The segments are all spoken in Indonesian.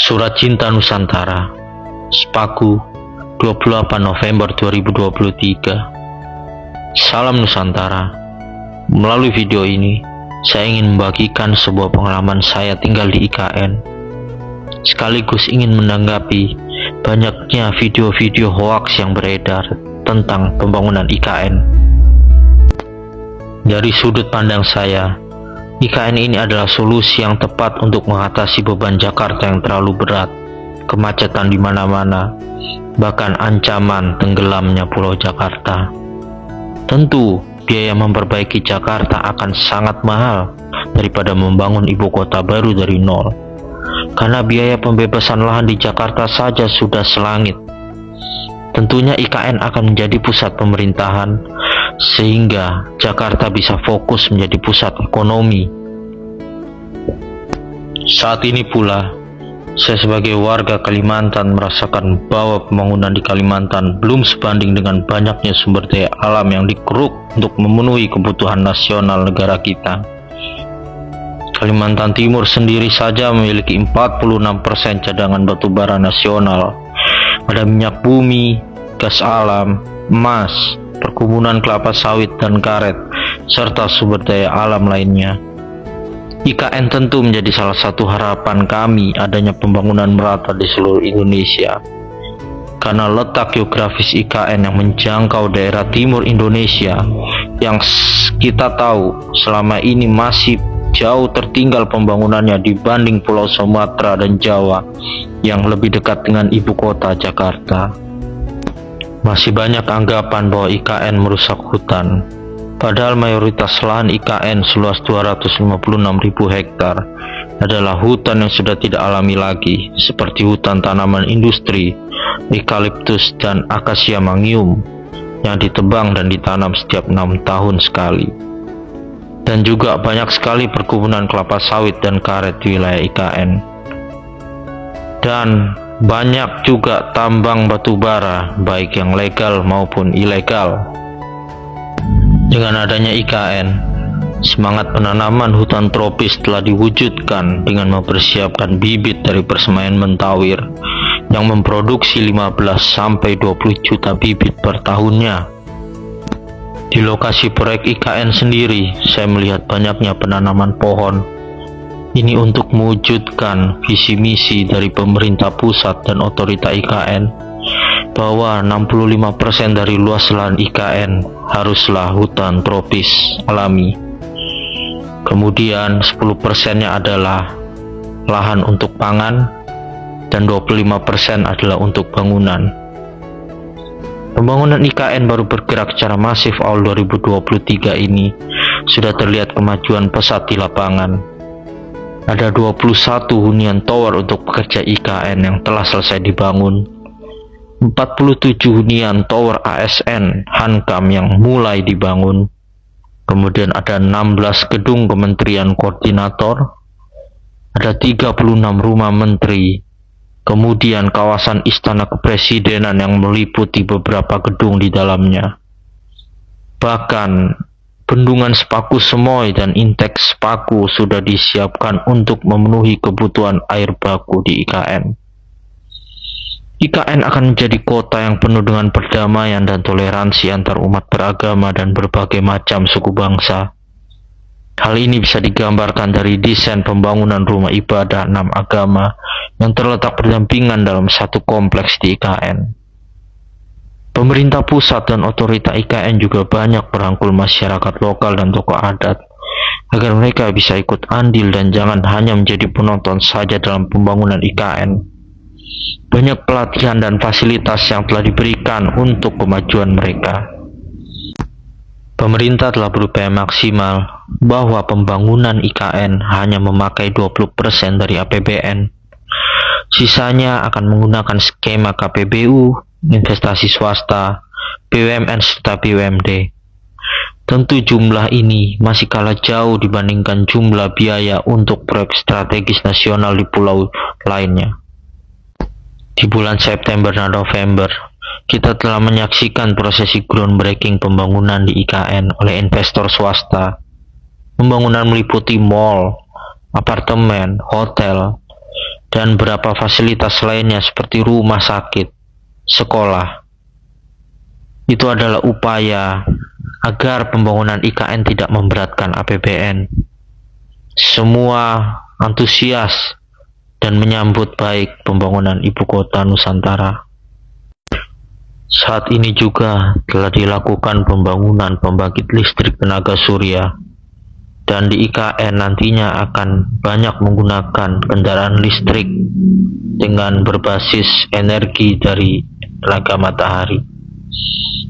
Surat Cinta Nusantara, Sepaku, 28 November 2023. Salam Nusantara. Melalui video ini, saya ingin membagikan sebuah pengalaman saya tinggal di IKN, sekaligus ingin menanggapi banyaknya video-video hoaks yang beredar tentang pembangunan IKN. Dari sudut pandang saya, IKN ini adalah solusi yang tepat untuk mengatasi beban Jakarta yang terlalu berat, kemacetan di mana-mana, bahkan ancaman tenggelamnya Pulau Jakarta. Tentu, biaya memperbaiki Jakarta akan sangat mahal daripada membangun ibu kota baru dari nol, karena biaya pembebasan lahan di Jakarta saja sudah selangit. Tentunya IKN akan menjadi pusat pemerintahan, sehingga Jakarta bisa fokus menjadi pusat ekonomi. Saat ini pula, saya sebagai warga Kalimantan merasakan bahwa pembangunan di Kalimantan belum sebanding dengan banyaknya sumber daya alam yang dikeruk untuk memenuhi kebutuhan nasional negara kita. Kalimantan Timur sendiri saja memiliki 46% cadangan batubara nasional. Ada minyak bumi, gas alam, emas, perkebunan kelapa sawit dan karet, serta sumber daya alam lainnya. IKN tentu menjadi salah satu harapan kami adanya pembangunan merata di seluruh Indonesia. Karena letak geografis IKN yang menjangkau daerah timur Indonesia, yang kita tahu selama ini masih jauh tertinggal pembangunannya dibanding Pulau Sumatera dan Jawa yang lebih dekat dengan ibu kota Jakarta. Masih banyak anggapan bahwa IKN merusak hutan, padahal mayoritas lahan IKN seluas 256.000 hektar adalah hutan yang sudah tidak alami lagi, seperti hutan tanaman industri, eukaliptus dan akasia mangium yang ditebang dan ditanam setiap 6 tahun sekali. Dan juga banyak sekali perkebunan kelapa sawit dan karet di wilayah IKN. Dan banyak juga tambang batubara, baik yang legal maupun ilegal. Dengan adanya IKN, semangat penanaman hutan tropis telah diwujudkan dengan mempersiapkan bibit dari persemaian Mentawir yang memproduksi 15-20 juta bibit per tahunnya. Di lokasi proyek IKN sendiri, saya melihat banyaknya penanaman pohon. Ini untuk mewujudkan visi misi dari pemerintah pusat dan otorita IKN, bahwa 65% dari luas lahan IKN haruslah hutan tropis alami. Kemudian 10%-nya adalah lahan untuk pangan, dan 25% adalah untuk bangunan. Pembangunan IKN baru bergerak secara masif awal 2023 ini, sudah terlihat kemajuan pesat di lapangan. Ada 21 hunian tower untuk pekerja IKN yang telah selesai dibangun, 47 hunian tower ASN Hankam yang mulai dibangun, kemudian ada 16 gedung kementerian koordinator, ada 36 rumah menteri, kemudian kawasan istana kepresidenan yang meliputi beberapa gedung di dalamnya. Bahkan bendungan Sepaku Semoy dan Intek Sepaku sudah disiapkan untuk memenuhi kebutuhan air baku di IKN. IKN akan menjadi kota yang penuh dengan perdamaian dan toleransi antar umat beragama dan berbagai macam suku bangsa. Hal ini bisa digambarkan dari desain pembangunan rumah ibadah 6 agama yang terletak berdampingan dalam satu kompleks di IKN. Pemerintah pusat dan otorita IKN juga banyak merangkul masyarakat lokal dan tokoh adat agar mereka bisa ikut andil dan jangan hanya menjadi penonton saja dalam pembangunan IKN. Banyak pelatihan dan fasilitas yang telah diberikan untuk kemajuan mereka. Pemerintah telah berupaya maksimal bahwa pembangunan IKN hanya memakai 20% dari APBN. Sisanya akan menggunakan skema KPBU, investasi swasta, BUMN serta BUMD. Tentu jumlah ini masih kalah jauh dibandingkan jumlah biaya untuk proyek strategis nasional di pulau lainnya. Di bulan September dan November, kita telah menyaksikan prosesi groundbreaking pembangunan di IKN oleh investor swasta. Pembangunan meliputi mall, apartemen, hotel, dan beberapa fasilitas lainnya seperti rumah sakit, sekolah. Itu adalah upaya agar pembangunan IKN tidak memberatkan APBN. Semua antusias dan menyambut baik pembangunan ibu kota Nusantara. Saat ini juga telah dilakukan pembangunan pembangkit listrik tenaga surya, dan di IKN nantinya akan banyak menggunakan kendaraan listrik dengan berbasis energi dari tenaga matahari.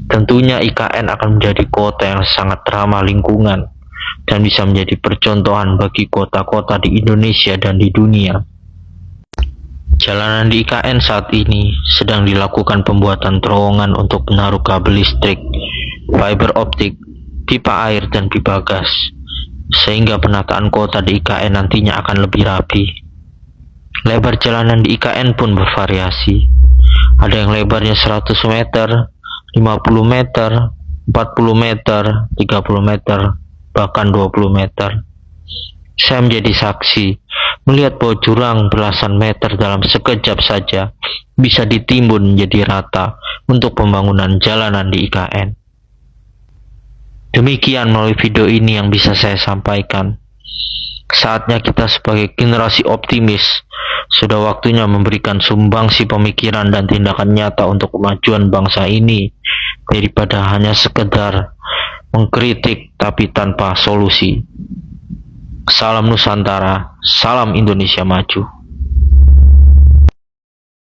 Tentunya IKN akan menjadi kota yang sangat ramah lingkungan dan bisa menjadi percontohan bagi kota-kota di Indonesia dan di dunia. Jalanan di IKN saat ini sedang dilakukan pembuatan terowongan untuk menaruh kabel listrik, fiber optik, pipa air, dan pipa gas, sehingga penataan kota di IKN nantinya akan lebih rapi. Lebar jalanan di IKN pun bervariasi. Ada yang lebarnya 100 meter, 50 meter, 40 meter, 30 meter, bahkan 20 meter. Saya menjadi saksi melihat bahwa jurang belasan meter dalam sekejap saja bisa ditimbun menjadi rata untuk pembangunan jalanan di IKN. Demikian melalui video ini yang bisa saya sampaikan. Saatnya kita sebagai generasi optimis sudah waktunya memberikan sumbangsi pemikiran dan tindakan nyata untuk kemajuan bangsa ini, daripada hanya sekedar mengkritik tapi tanpa solusi. Salam Nusantara, salam Indonesia maju.